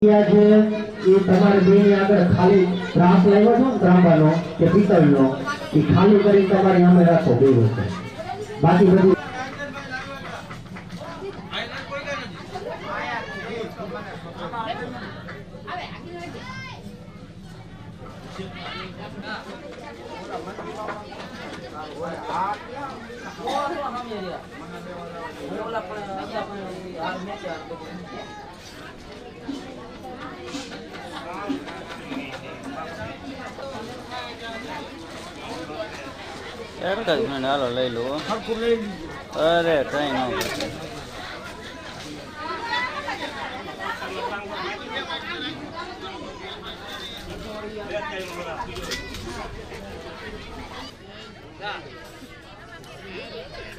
છે એ તમારે બેની આગળ ખાલી ત્રાસ લાવ્યો છો ને ત્રાંબાનો કે પિત્તળનો એ ખાલી કરી તમારી સામે રાખો બે વખતે બાકી બધું एक ज मिनट हालो लई लो अरे कहीं न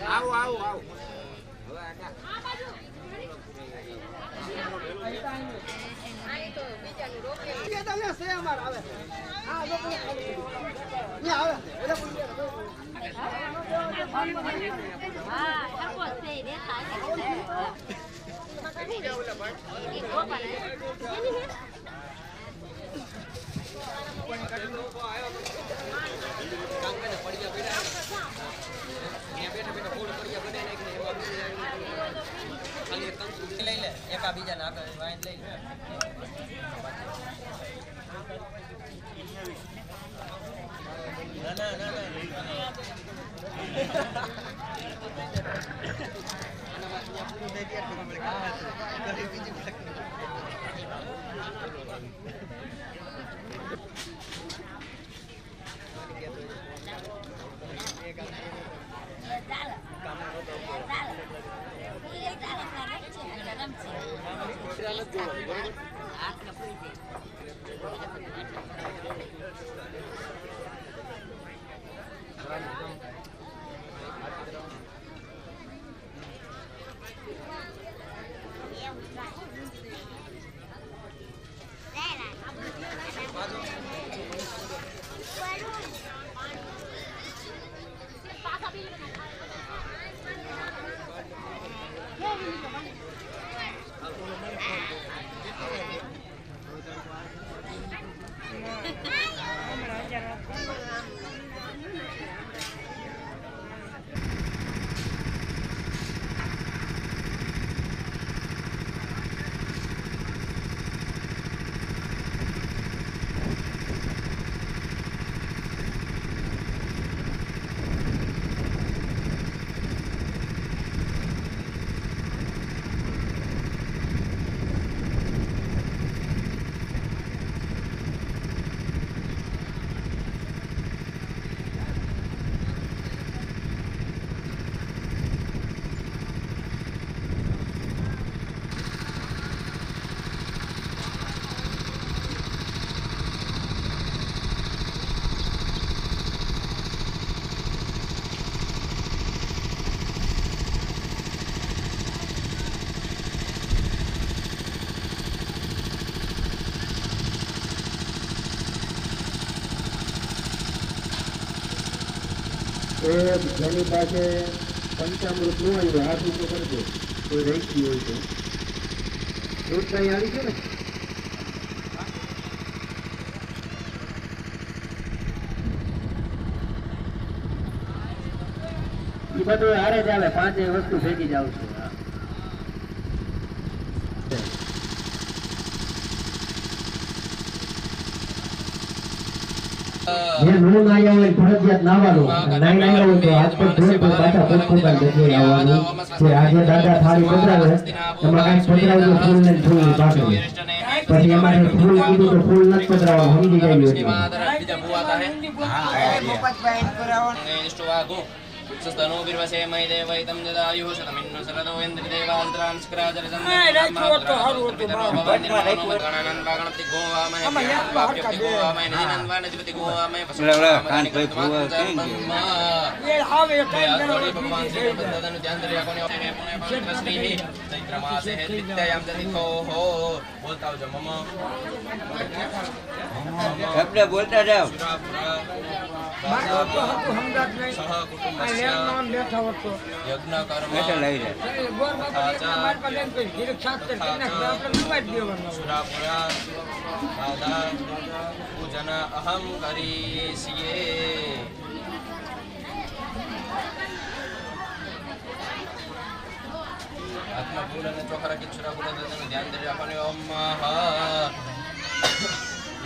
आओ आओ आओ बीजा ना જેની પાસે પંચામૃત ન આવ્યું હાથ ઉપર કરજો કોઈ રહેતી હોય તો એવું કઈ આવી છે ને એ બધું હારે જ આવે પાંચે વસ્તુ ભેગી જ આવશે જે નો નાયા હોય ફરજિયાત નાવાનું નાઈ નાયા હોય તો હાથ પર ધોઈ તો પાછા પોતપોતાની જગ્યાએ આવવાનું જે આજે દાદા થાળી પધરાવે એમાં કાંઈ પધરાવજો ફૂલ ને ફૂલ પાછળ પછી એમાં ફૂલ કીધું તો ફૂલ નથી પધરાવવાનું સમજી જાય सस्तनो बिरवसे मई देवैतं जदायुः शतमिन्नु सरदो इन्द्रदेवान्तरां स्क्राजरसं गणनन्वागणपति गोवामहे वाप्यपति गोवामहे निधिनन्वानजिपति गोवामहे भगवान् श्री चैत्रमासे द्वितीयां जतिथोः बोलता हो मम बोलता जाओ સહ કુટુંબસ્ય યજ્ઞ કર્મ સુરાપુરા દાદા પૂજન અહમ કરીશીએ આત્મપૂર્ણ અને ચોખરા કિચ્છુરાપુરા દાદાનું ધ્યાન ધરી રાખવાનું ઓમ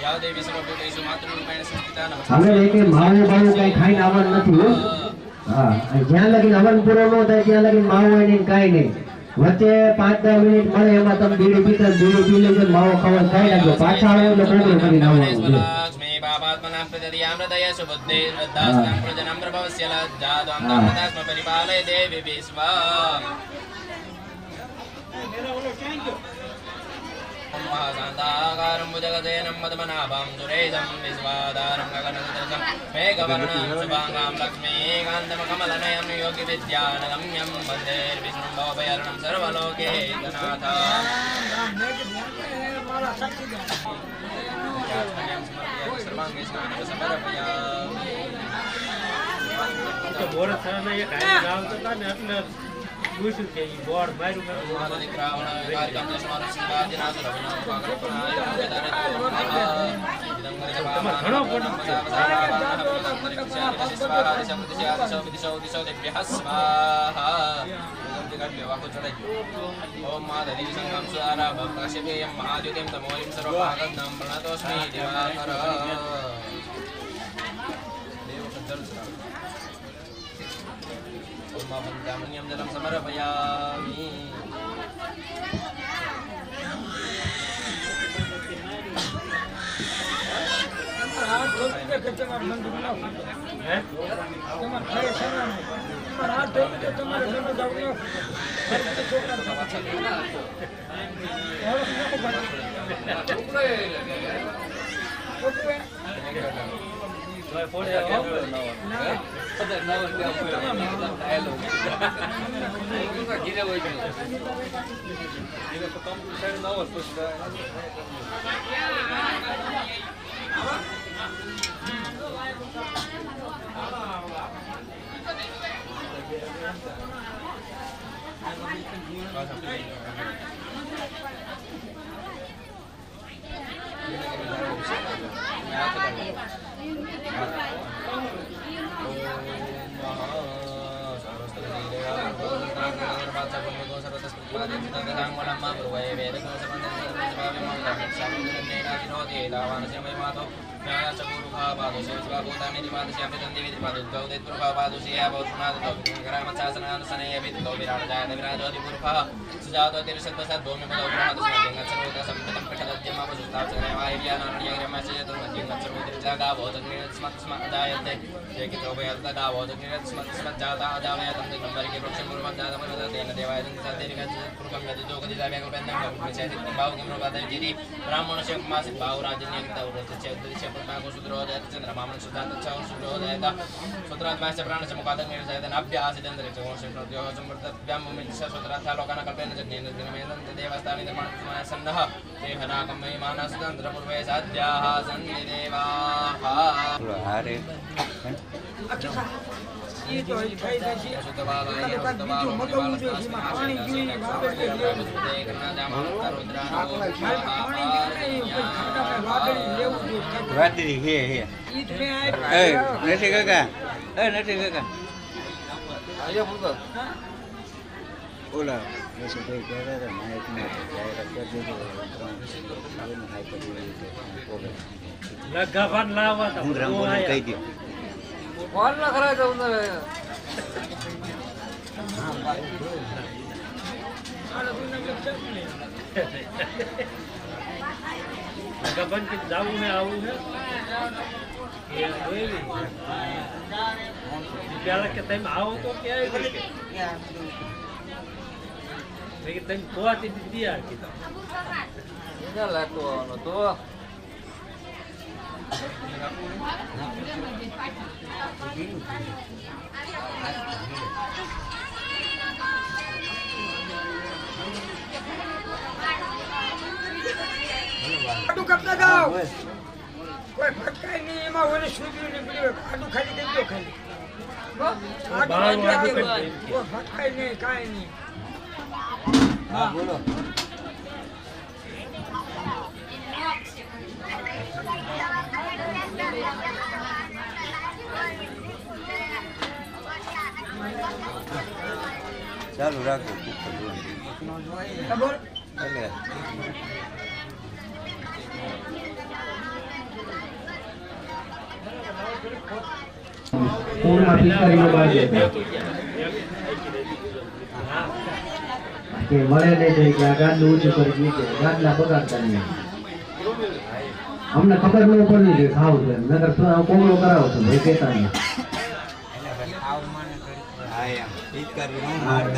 યા દેવી સર્વભૂતેષુ માતૃરૂપેણ સંસ્થિતા હવે એક માવો બાવો કઈ ખાઈને આવવાનું નથી હો. હા અને જ્યાં લગી હવન પૂરો ન થાય ત્યાં લગી માવો હોય નહીં કાંઈ નહીં. વચ્ચે 5-10 મિનિટ મળે એમાં તમે બીડી પી લેજો માવો ખાવાનું ખાઈ નાખજો. પાછા આવે એટલે પ્રોગ્રામ કરીને આવવાનું છે. લક્ષ્મી બાપાત્મના પ્રતિયામૃતય સુબુદ્ધિ શ્રદ્ધાસ્તં પ્રજનમ પ્રભવસ્ય લજ્જાદ્વાં તામદાસ્મ પરિપાલય દેવી વિશ્વા મહાશાંતાકારં ભુજગશયनं મદમનાભં સુરેશં વિશ્વાધારં ગગનસદૃશં મેઘવર્ણં શુભાંગાં લક્ષ્મીકાન્तं કમલનયન યોગિવિદ્યાનગમ્યં વन्दે વિષ્ણું ભવભયહરણં સર્વલોકૈકનાથં સર્વાંગે સ્નાનમ સમર્પયામિ પૂછ્યું કે ઈ બોર્ડ માર્યું ઘણો ઓમ માધવી સંગમ સુધારા ભક્તશિવેયમ મહાદ્યુતિમ તમોલિમ સર્વભાગદમ પ્રણતોસ્મિ દિવાકર ઓમ પંચામૃતમ જલમ સમર્પયામિ નથી કાકા નથી કાકા ઓલા રસોઈ કહેતા હતા માઇકમાં જાહેરાત કરી દીધું કહી દો કોણ ના ખરા તો ગબન કે જાવું હે આવું હે એ જોઈ પેલા કે તમે આવો તો ક્યાં આવી કે તમે કોવાતી દીધી કીધું લાગતો આવવાનો તો कब तक आओ કોઈ ફટકાય નહીં એમાં ઓલે સુધરી નીકળ્યું આડું ખાલી કરી દો ખાલી કોઈ ફટકાય નહીં કાંઈ નહીં હા બોલો ચાલુ રાખો બોલ પૂરમાં પિસ્તાળીનો બાજ લેતા કે મળે નહીં જાય કે આ ગાદલું ઊંચું કરી દીધે ગાદલા બગાડતા નહીં અમને ખબર ન પડી કે ખાવું છે નગર કોમળો કરાવો છો ભાઈ કહેતા નહીં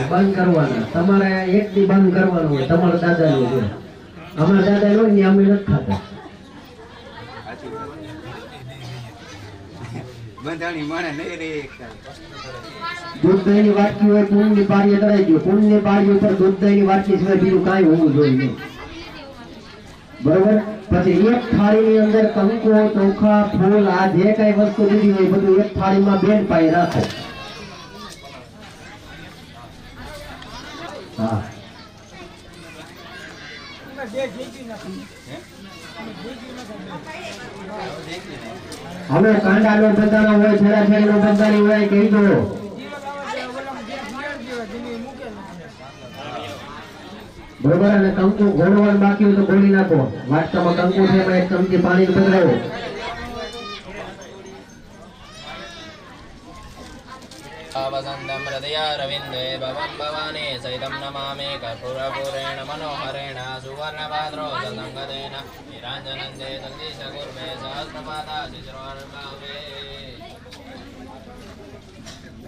બંધ કરવાના તમારે એક થી બંધ કરવાનું હોય તમારા દાદાનું છે અમારા દાદા હોય ને અમે નથી ખાતા દૂધ દહીંની વાટકી હોય કુંડની પાડીએ તળાઈ ગયો કુંડની પાડી ઉપર દૂધ દહીંની વાટકી સિવાય બીજું કાંઈ હોવું જોઈએ નહીં બરોબર પછી એક થાળીની અંદર કંકુ ચોખા ફૂલ આ જે કઈ વસ્તુ દીધી હોય બધું એક થાળીમાં બેન પાઈ રાખો હા હવે કાંડા નો બધાનો હોય છેડા નો બધાની હોય કહી દો બરોબર અને કંકુ ઘોડવાનું બાકી હોય તો ઘોડી નાખો વાટકામાં કંકુ છે એમાં એક ચમચી પાણી પધરાવો वसन्तं हृदया रविन्दे भवं भवानी सहितं नमामि कर्पूरपूरेण मनोहरेण सुवर्णपात्रो ससङ्गतेन निराञ्जनन्दे तुलसीशकुर्मे सहस्रपादा शिशिरोर्भावे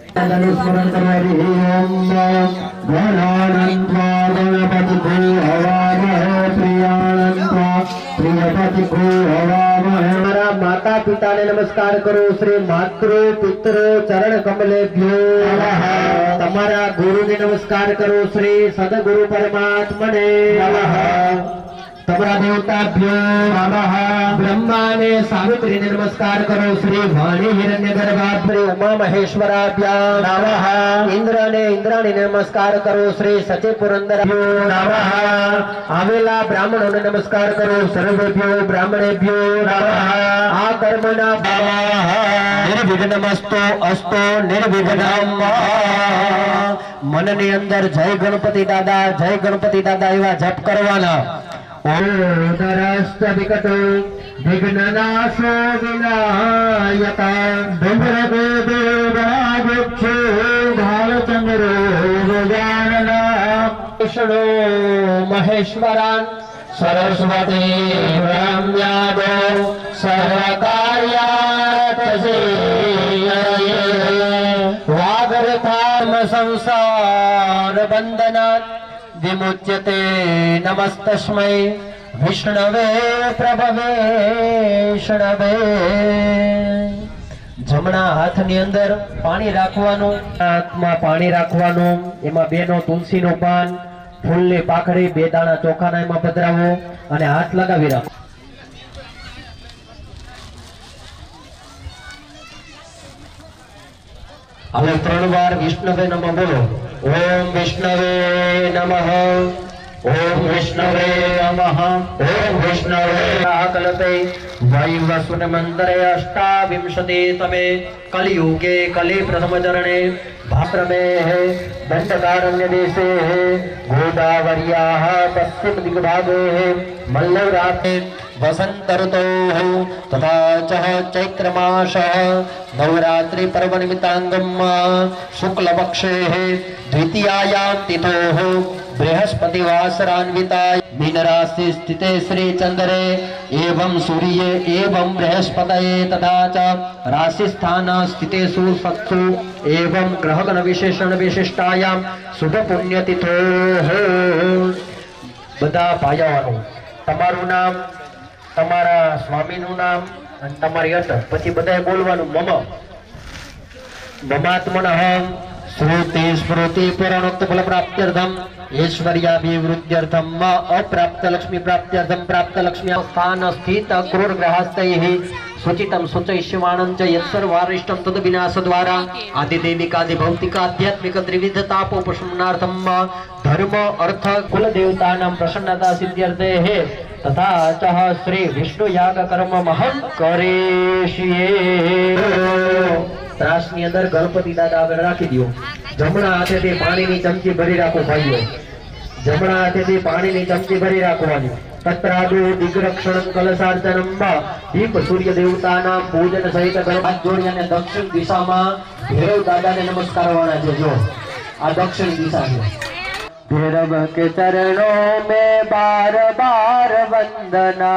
स्मरण करवाई ओम गणानन्त्वा गणपति भू हवामहे प्रियानन्त्वा प्रियपति भू हवामहे हमारा माता पिता ने नमस्कार करो श्री मातृ पितृ चरण कमलेभ्यो नमः તમારા ગુરુને નમસ્કાર કરો શ્રી સદગુરુ પરમાત્મને નમઃ તમારા દેવતાભ્યો નમઃ બ્રહ્માને સાવિત્રીને નમસ્કાર કરો શ્રી વાણી હિરણ્યગર્ભા શ્રી ઉમા મહેશ્વરાભ્યા નમઃ ઇન્દ્રને ઇન્દ્રાણીને નમસ્કાર કરો શ્રી સચિ પુરંદરાભ્યો નમઃ આવેલા બ્રાહ્મણોને નમસ્કાર કરો સર્વેભ્યો બ્રાહ્મણેભ્યો નમઃ આ કર્મના નિર્વિઘ્નમસ્તુ અસ્તુ નિર્વિઘ્નમ મનની અંદર જય ગણપતિ દાદા એવા જપ કરવાના ओदरस्त विकटो विघ्ननाशो विनायका धुम्रको देवावृक्षो भालचन्द्रो गजानना विष्णु महेश्वरान् सरस्वती ब्रह्म्यादो सर्वकार्यात् वागर्थाम संसार बन्धनात् विमुच्यते नमस्तस्मै विष्णवे प्रभवे विष्णवे જમણા હાથની અંદર પાણી રાખવાનું હાથમાં પાણી રાખવાનું એમાં બેનો તુલસીનું પાન ફૂલની પાખડી બે દાણા ચોખાના એમાં પધરાવો અને હાથ લગાવી રાખો હવે 3 વાર વિષ્ણવે નમઃ બોલો ओम विष्णवे नमः ओम विष्णवे नमः ओम विष्णवे कल्पे वैवस्वत मंत्रे 28 तमे कलियुगे कलि प्रथम चरणे भाद्रमे दंडकारण्य देशे गोदावर्याः पश्चिम दिग्भागे मल्लराते वसंत ऋतु तथा च चैत्र मास नवरात्रि पर्व निमित्तांगम शुक्ल पक्षे द्वितीयायां तिथो बृहस्पतिवासरान्विता मीन राशि स्थिते श्री चंद्रे एवं सूर्ये एवं बृहस्पतये तथा च राशि स्थान स्थितेषु सत्सु एवं ग्रहगण विशेषण विशिष्टायां शुभ पुण्य तिथो બધા ભાઈઓનું તમારું નામ તમારા સ્વામીનું નામ અને તમારી અટક પછી બધાએ બોલવાનું મમ મમાત્મનઃ श्रुति स्मृति पुराणोक्त फल प्राप्त्यर्थम ऐश्वर्याभिवृद्ध्यर्थम अप्राप्त लक्ष्मी प्राप्त्यर्थम प्राप्त लक्ष्मी स्थान स्थित क्रूर ग्रहस्थैः सुचितम सुचैष्यमाणं च यत्सर्वारिष्टं तद विनाश द्वारा आदिदेविकादि भौतिक आध्यात्मिक त्रिविधतापोपशमनार्थम धर्म अर्थ कुल देवतानां प्रसन्नता सिद्ध्यर्थे तथा च श्री विष्णु याग कर्म महं करेशिये। ત્રાસની અંદર ગણપતિ દાદા આગળ રાખી દો। જમણા હાથેથી પાણીની ચમચી ભરી રાખો ભાઈઓ, જમણા હાથેથી પાણીની ચમચી ભરી રાખવાની। તત્રાદુ દિગ્રક્ષણં કલશાર્ચનમ દીપ સૂર્ય દેવતાના પૂજન સહિત હાથ જોડી અને દક્ષિણ દિશામાં ભૈરવ દાદાને નમસ્કાર કરવાના છે। જો આ દક્ષિણ દિશા છે। भैरव के चरणों में बार बार वंदना,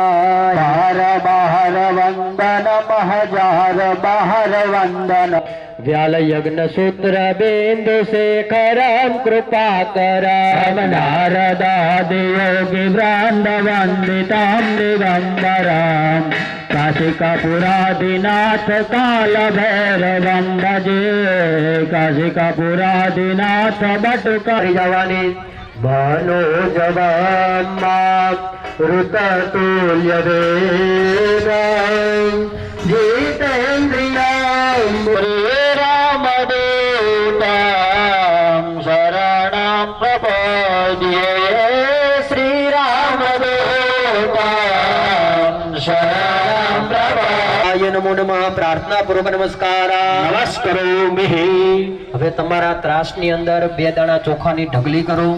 बार बार वंदन, हजार बार वंदन। व्याल यज्ञ सूत्र बिंदु शेखर कृपा कर नारदादि योगी वृंद वंदितां दिगंबरां काशिका पुरादिनाथ काल भैरवं भजे। काशिका पुरादिनाथ बट कर जवानी मनोजवां ऋततुल्य देवं जितेन्द्रियं रामदूतं शरणं प्रपद्ये। श्रीरामदूतं शरणं प्रपद्ये। नमो नमः। प्रार्थना पूर्वक नमस्कार नमस्करोमि। હવે તમારા ત્રાસની અંદર 2 દાણા ચોખાની ઢગલી કરો,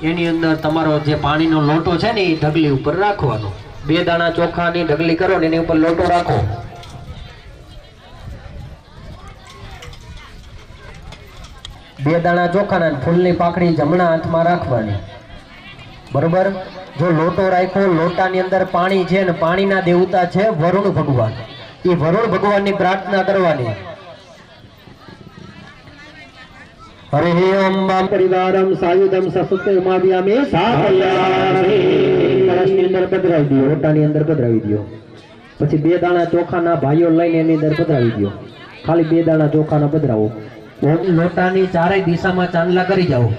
એની અંદર તમારો જે પાણીનો લોટો છે ને એ ઢગલી ઉપર રાખવાનો। 2 દાણા ચોખાની ઢગલી કરો ને એની ઉપર લોટો રાખો। 2 દાણા ચોખાના ફૂલની પાકડી જમણા હાથમાં રાખવાની, બરોબર। જો લોટો રાખ્યો, લોટાની અંદર પાણી છે ને પાણીના દેવતા છે વરુણ ભગવાન, એ વરુણ ભગવાનની પ્રાર્થના કરવાની। हरे ओम मां परिवारम सायुधम ससुते उमाव्यामे सापयामि। कलशની અંદર પધરાવી દો, લોટાની અંદર પધરાવી દો। પછી 2 દાણા ચોખાના ભાઈઓ લઈને એની અંદર પધરાવી દો। ખાલી 2 દાણા ચોખાના પધરાવો। ઓમ લોટાની ચારેય દિશામાં ચાંદલા કરી જાઓ।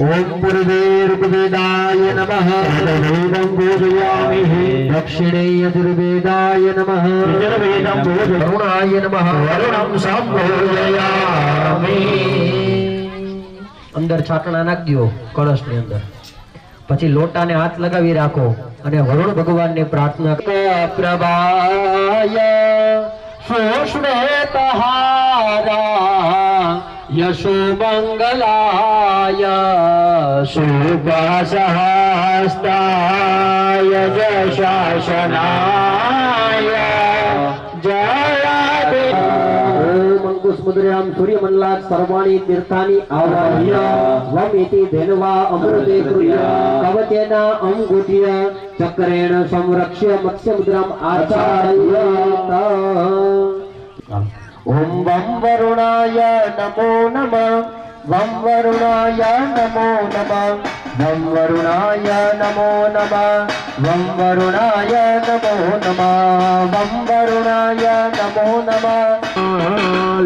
ओम पूर्वे ऋग्वेदाय नमः यजुर्वेदं पूजयामि। दक्षिणे यजुर्वेदाय नमः यजुर्वेदं पूजयामि। वरुणाय नमः वरुणं संपूजयामि। अंदर छाटना नाख दो कलशની અંદર। પછી લોટાને હાથ લગાવી રાખો અને વરુણ ભગવાનને પ્રાર્થના પ્રભાય સુશ્વેતહારા यशो मंगलाय शुभसहस्ताय जशासनाय जयादि। ओम अंकुशमुद्रां सूर्यमंडलात् सर्वाणि तीर्थानि आवाह्य वमिति धेनवा अमृते कृत्य कवचेन अंगुठ्य चक्रेण संरक्ष्य मत्स्यमुद्राम् आचार्यत। ओम वं वरुणाय नमो नमः वं वरुणाय नमो नमः वं वरुणाय नमो नमः वं वरुणाय नमो नमः वं वरुणाय नमो नमः।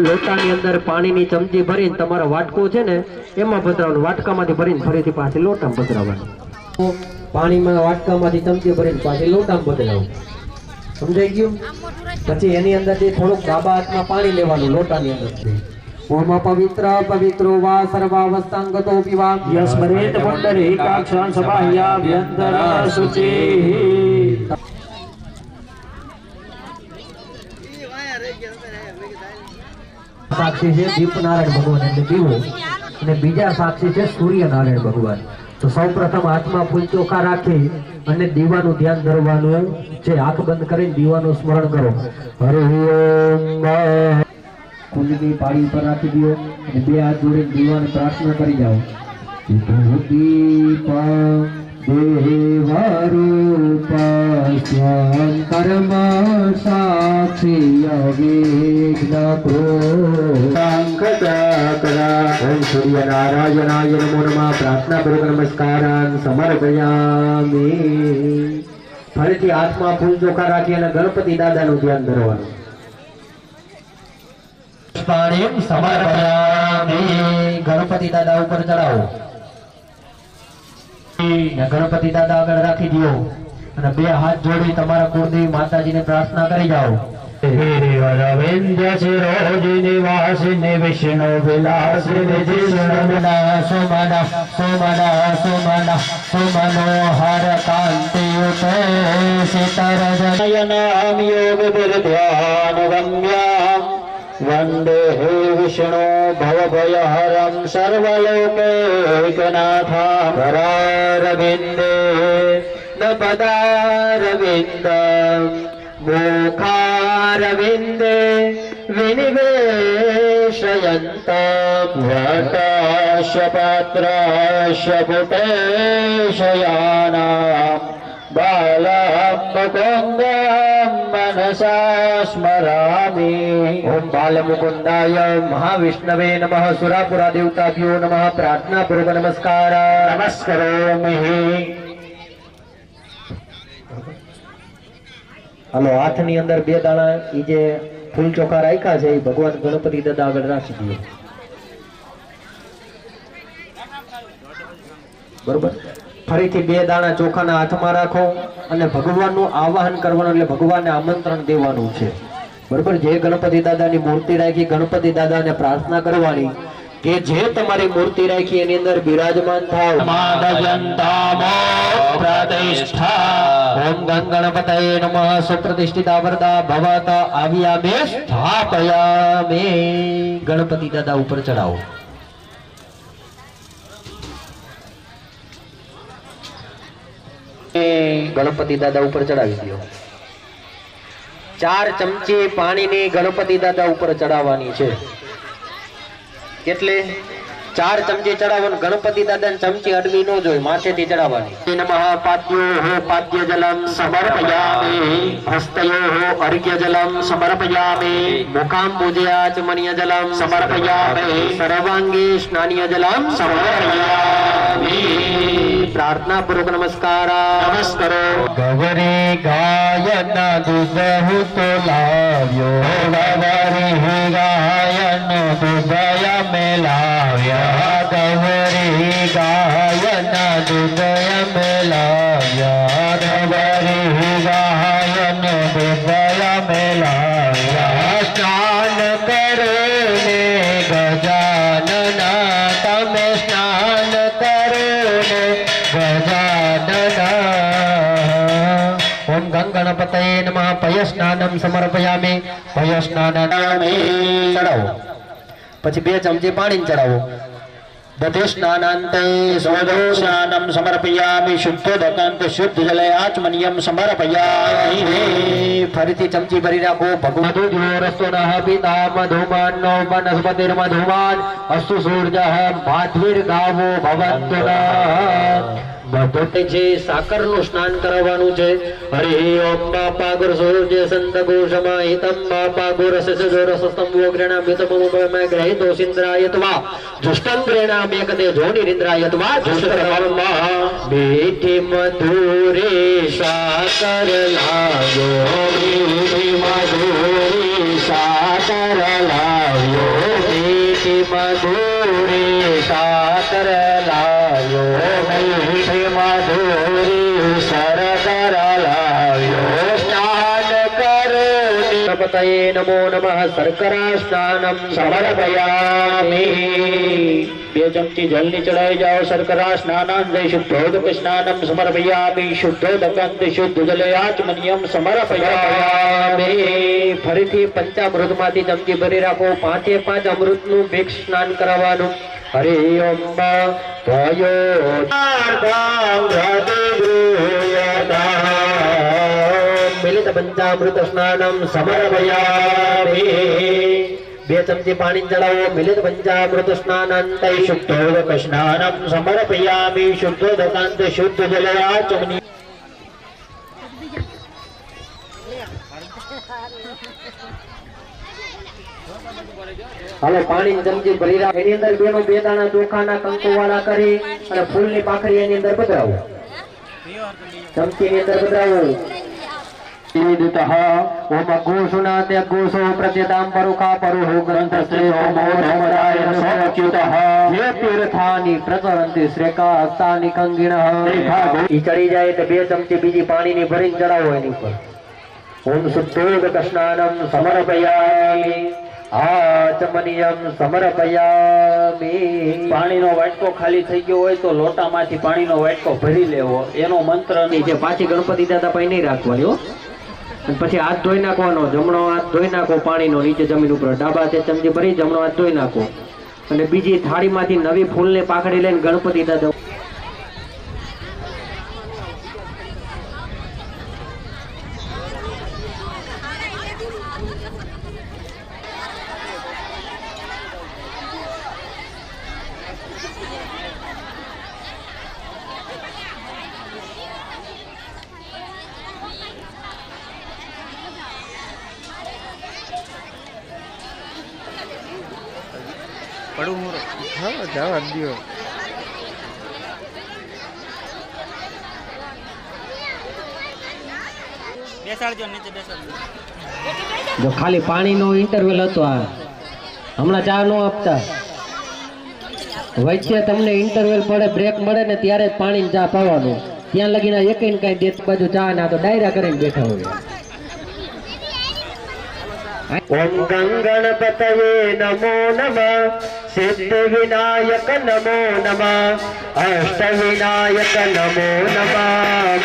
લોટાની અંદર પાણીની ચમચી ભરીને તમારો વાટકો છે ને એમાં પધરાવવાનું। વાટકામાંથી ભરીને ફરીથી પાછી લોટામાં પધરાવવાનું। પાણીમાં વાટકામાંથી ચમચી ભરીને પાછી લોટામાં પધરાવવાનું। સમજાઈ ગયું? પછી એની અંદરથી થોડુંક ડાબા હાથમાં પાણી લેવાનું લોટાની અંદરથી। ઓમ પવિત્ર પવિત્રો વા સર્વાવસ્થાંગતો પીવા યસ્મરેત પુંડરીકાક્ષાં સબાહ્યાભ્યંતર શુચિ। સાક્ષી છે દીપનારાયણ ભગવાન એટલે દીવો, અને બીજા સાક્ષી છે સૂર્યનારાયણ ભગવાન। તો સૌપ્રથમ હાથમાં ફૂલ ચોખા રાખી અને દીવાનું ધ્યાન ધરવાનું છે। આંખ બંધ કરીને દીવાનું સ્મરણ કરો। હરે ઓમ। ફૂલની પાળી ઉપર રાખી દો અને 2 હાથ જોડીને દીવાની પ્રાર્થના કરી જાઓ। દીપ દેવરૂપસ્યં કર્મ સાક્ષી અવિઘ્ન પ્રોક્તા। ઓમ સૂર્યનારાયણાય નમો નમઃ। પ્રાર્થના પૂર્વક નમસ્કારાન સમર્પયામિ। ફરીથી હાથમાં ફૂલ ચોખા રાખી અને ગણપતિ દાદાનું ધ્યાન ધરવાનું। પુષ્પાણીમ સમર્પયામિ. ગણપતિ દાદા ઉપર ચડાવો. ગણપતિ દાદા આગળ રાખી દો અને બે હાથ જોડી તમારા કુળદેવી માતાજીને પ્રાર્થના કરી જાઓ. અરવિંદ શિરોજિની વાસિની વિષ્ણુ વિલાસિની જીષ્ણુના સોમના સોમના સોમના સોમનોહર કાંતિયુતે સીતારજનયનામ યોગ વિદ્યાન ગમ્યામ વંદે વિષ્ણુ ભવભયહરમ સર્વલોકૈકનાથમ. કરારવિંદે ન પદારવિંદમ મુખારવિંદે વિનિવેશયન્તમ. વટાસ્ય પાત્રાસ્ય પુટેશયાનામ બાલમ મુકુંદમ મનસા સ્મરામિ. ઓમ બાલમુકુંદાય મહાવિષ્ણવે નમઃ. સુરાપુરા દેવતાભ્યો નમઃ. પ્રાર્થના પૂર્વક નમસ્કાર નમસ્કરોમિ. હાલો, હાથની અંદર બે દાણા ઈ જે ફૂલ ચોખા રાખ્યા છે એ ભગવાન ગણપતિ દાદા આગળ રાખી દો. બરોબર. ફરીથી બે દાણા ચોખાના હાથમાં રાખો અને ભગવાનનું આવાહન કરવાનું, એટલે ભગવાનને આમંત્રણ દેવાનું છે. બરોબર. જે ગણપતિ દાદાની મૂર્તિ રાખી, ગણપતિ દાદાને પ્રાર્થના કરવાની કે જે તમારી મૂર્તિ રાખી એની અંદર બિરાજમાન થાવ. ઓમ ગણપતયે નમઃ. સુપ્રતિષ્ઠિતા વરદા ભવત આવ્યામે સ્થાપયામે. ગણપતિ દાદા ઉપર ચડાવો. ગણપતિ દાદા ઉપર ચડાવી દો. 4 ચમચી પાણીની ગણપતિ દાદા ઉપર ચડાવવાની છે. કેટલે? 4 ચમચી ચડાવવાનું. ગણપતિ દાદાને ચમચી અડવી ન જોઈ, માથેથી ચડાવવાની. નમઃ. પાદ્યો પાદ્ય જલમ સમર્પયામિ. હસ્તયો અર્ઘ્ય જલમ સમર્પયામિ. મુખાંબુજયાચમનીય જલમ સમર્પયામિ. સર્વાંગી સ્નાનીય જલમ સમર્પયામિ. પ્રાર્થના પૂર્વક નમસ્કાર નમસ્કારો. ગવરી ગાયન દુબહુ તો લાવ્યો. ગવરી ગાયન દુબય મેલાવ્યા. ગવરી ગાયન દુબય મેલાવ્યા. ગવરી ગાયન દુબય મેલાવ્યા. સ્નાન કરો ને ગજાનના તમે સ્નાન કરો ને ગજાનના. ઓમ ગણપતયે નમઃ. પયસ્નાનમ સમર્પયામિ. પયસ્નાનામિ ચડાવો. પછી 2 ચમચી પાણી ચડાવો. દધે સ્નાનાંતે સ્વદોષાનમ સમર્પયામિ. શુદ્ધોદકાંત શુદ્ધ જલે આચમનિયમ સમર્પયામિ. ફરીથી ચમચી ભરી રાખો. ભગવતો રસોનઃ પિતા મધુમાનો વનસ્પતિર્મધુમાન અસ્તુ સૂર્યઃ માધ્વીર્ગાવો ભવન્તુના. બધોતે છે સાકરનું સ્નાન કરાવવાનું છે. હરિ ઓમ બાપા ગુરુ સૂર્ય સંત ગોષમાહિતમ બાપા ગુરસ સજોરસસ્તમ વોગ્રણામિતમમય ગ્રહિતો સિંદ્રાયત્વા જુષ્ટં ગ્રેણામેકતે જોનિરિન્દ્રાયત્વા જુષ્ટરમા. બેઠી મધુરે સાકર લાવ્યો. બેઠી મધુરે સાકર લાવ્યો. બેઠી મધુરે સાકર લાવ્યો. મધુરી સરકર લાવ્યો. સ્નાન કરો. ગણપતયે નમો નમઃ. શર્કરા સ્નાનમ સમર્પયામિ. 2 ચમચી જલની ચડાઈ જાઓ. શર્કરા સ્નાનાંતે શુદ્ધોદક સ્નાનમ સમર્પયામિ. શુદ્ધોદકાંત શુદ્ધ જલે આચમનિયમ સમર્પયામિ. ફરીથી પંચામૃતમાંથી ચમચી ભરી રાખો. 5 અમૃતનું મિક્સ સ્નાન કરાવવાનું. હરિ ઓમ મિલિત પંચામૃત સ્નાનમ સમર્પયામિ. 2 ચમચી પાણી ચડાવો. મિલિત પંચામૃત સ્નાનાંતે શુદ્ધોદક સ્નાનમ સમર્પયામિ. શુદ્ધોદકાંત શુદ્ધ જલે આચમનિ. હાલો, પાણી ચમચી ભરી રાખ. એની અંદર 2 દાણા ચોખાના કંકુવાળા કરી અને ફૂલની પાખડી એની અંદર પધરાવો. ચમચી ની અંદર પધરાવો. विदितः ओम गोषुनाते गोषो प्रत्यतां परुखा परुहो ग्रंथस्त्रे ओमो धर्मराय सोच्युतः ये तीर्थानि प्रचरन्ति श्रेकास्तानि कंगिणः ઈ ચડી જાય તો 2 ચમચી બીજી પાણીની ભરીને ચડાવો એની ઉપર ओम शुद्धोदक स्नानं समर्पयामि आचमनीयं समर्पयामि પાણીનો વાટકો ખાલી થઈ ગયો હોય તો લોટામાંથી પાણીનો વાટકો ભરી લેવો એનો મંત્ર ની જે પાછી ગણપતિ દાદા પાસે નહીં રાખવાની હો અને પછી હાથ ધોઈ નાખવાનો જમણો હાથ ધોઈ નાખો પાણીનો નીચે જમીન ઉપર ડાબા હાથે ચમચી ભરી જમણો હાથ ધોઈ નાખો અને બીજી થાળીમાંથી નવી ફૂલને પાકડી લઈને ગણપતિ દાદા પડું હું હા જવા દો બેસાડજો નીચે બેસાડજો જો ખાલી પાણીનો ઇન્ટરવેલ હતો આ હમણાં ચા નો આપતા વચ્ચે તમને ઇન્ટરવેલ પડે બ્રેક મળે ને ત્યારે જ પાણી ચા પાવાનું ત્યાં લગીને એકઈને કઈ દેત બાજુ ચા ના તો ડાયરા કરીને બેઠા હોય ઓમ ગંગણપતયે નમો નમઃ સિદ્ધ વિનાયક નમો નમઃ અષ્ટ વિનાયક નમો નમઃ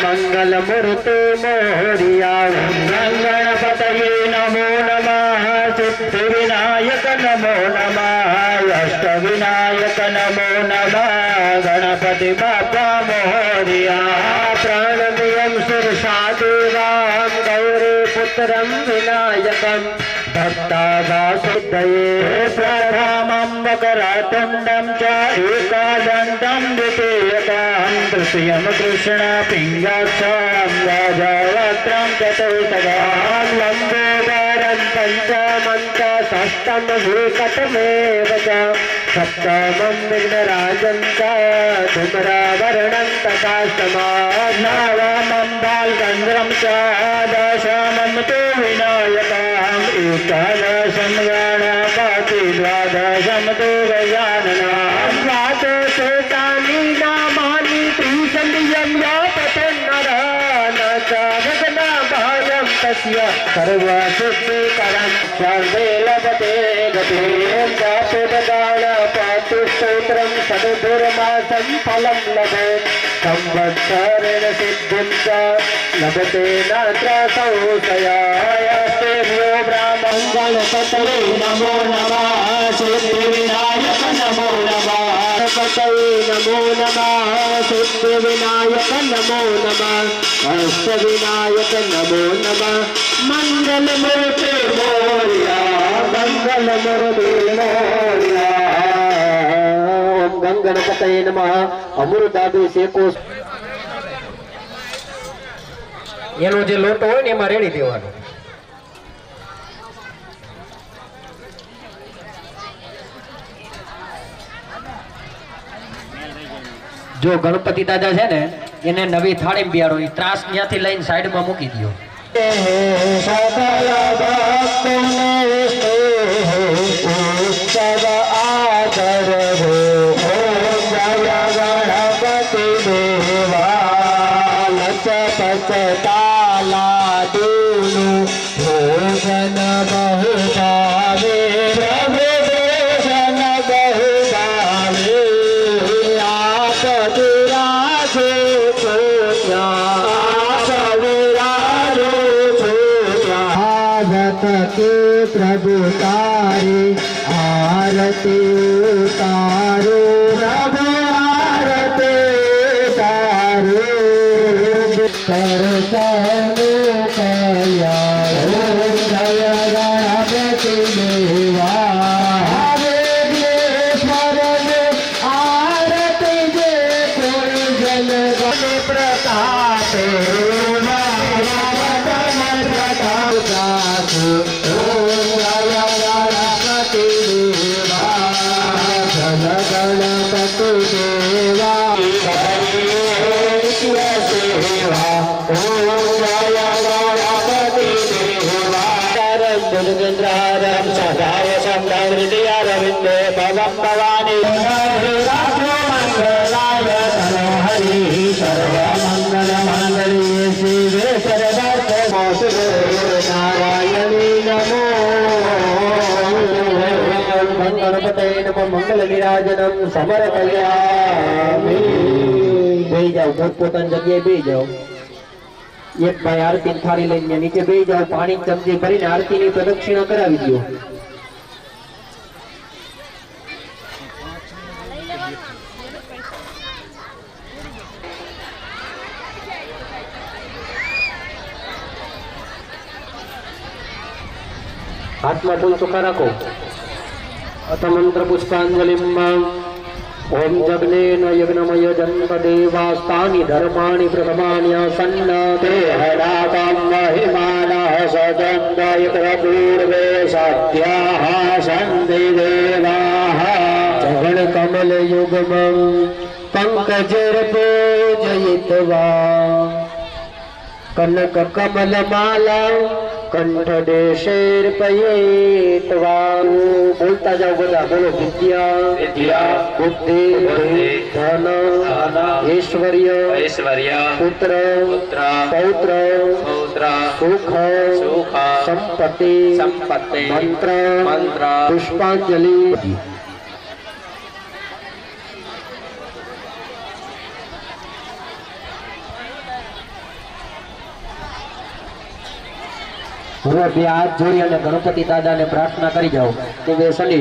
મંગલ મૂર્તિ મોરિયા ગંગણપતયે નમો નમઃ સિદ્ધ વિનાયક નમો નમઃ અષ્ટ વિનાયક નમો નમઃ ગણપતિ બાપા મોરિયા પ્રાણમયં સુરસાદેવાં ગૌરી પુત્રં વિનાયકં भक्तादासिद्धये प्रथमं वकरतुण्डं च एकदन्तं द्वितीयकं तृतीयं कृष्णपिङ्गाक्षं राजवक्त्रं चतुर्थकं लम्बोदरं पञ्चमं च षष्ठं विकटमेव च सप्तमं विघ्नराजं च धूम्रवर्णं तथाष्टमं नवमं बालचन्द्रं च दशमं तु विनायकम् एकादशं गणपति द्वादशं तु गजाननं द्वादशोऽष्टानि नामानि त्रिसन्धियं यापतन्नरः न च गगनभाजं तस्य सर्वसिद्धिकरं सर्वे लभते गतिं गणपतिस्तोत्रं षड्धर्मासं फलं लभेत् संवत्सरेण सिद्धिं च लभते नात्र संशयास्तेभ्यो ब्राह्मणगणपतये नमो नमः सिद्धिविनायक नमो नमः गणपतये नमो नमः सिद्धिविनायक नमो नमः अष्टविनायक नमो नमः मंगलमूर्ते मोरया मंगलमूर्ते मोरया ओम गंगणपतये नमः अमृताभिषेको એનો જે લોટો હોય ને એમાં રેડી દેવાનો જો ગણપતિ દાદા છે ને એને નવી થાળી બિયારો ઈ ત્રાસ ત્યાંથી લઈને સાઈડમાં મૂકી દો ताला दूनु भोजन बहु भावे प्रभु भोजन बहु भावे आप विराजे भारत के प्रभु तारे आरती उतारो प्रभु आरती तारो करतनु कया ओम जय गणपति देवा आरती जे कोई जन गण प्रताप गणपति देवा जन गणपति देवा सेवा ओम जय સદાય રાખો મંગલાય હરિ સર્વમંગલ માંગલ્યે શિવે સર્વાર્થ સાધકે નારાયણી નમો ગણપતે નમઃ મંગલ નિરાજનમ સમર્પયામિ બેહી જાઓ પોતપોતાની જગ્યાએ બેહી જાઓ એક ભાઈ આરતી થાળી લઈને નીચે બેહી જાઓ પાણી ચમચી ભરીને આરતીની પ્રદક્ષિણા કરાવી દો हाथ में सुखा रखो अथ मंत्र पुष्पांजलिम ओम जग्नेन यज्ञमय जन्मदेवास्तानि धर्माणि प्रथमान्यसन्न ते हरातं महिमानः सदन्वयपूर्वे सत्याः सन्ति देवाः चरणकमलयुग्मं पङ्कजर्पूजयित्वा कनककमलमाला कंठ देशेर्पयेत्वा बोलता जाओ बदा बोलो विद्या विद्या बुद्धि धन ऐश्वर्य पुत्र पौत्र सुख संपत्ति मंत्र पुष्पांजलि હવે બે હાથ જોડી અને ગણપતિ દાદાને પ્રાર્થના કરી જાઓ કે શનિ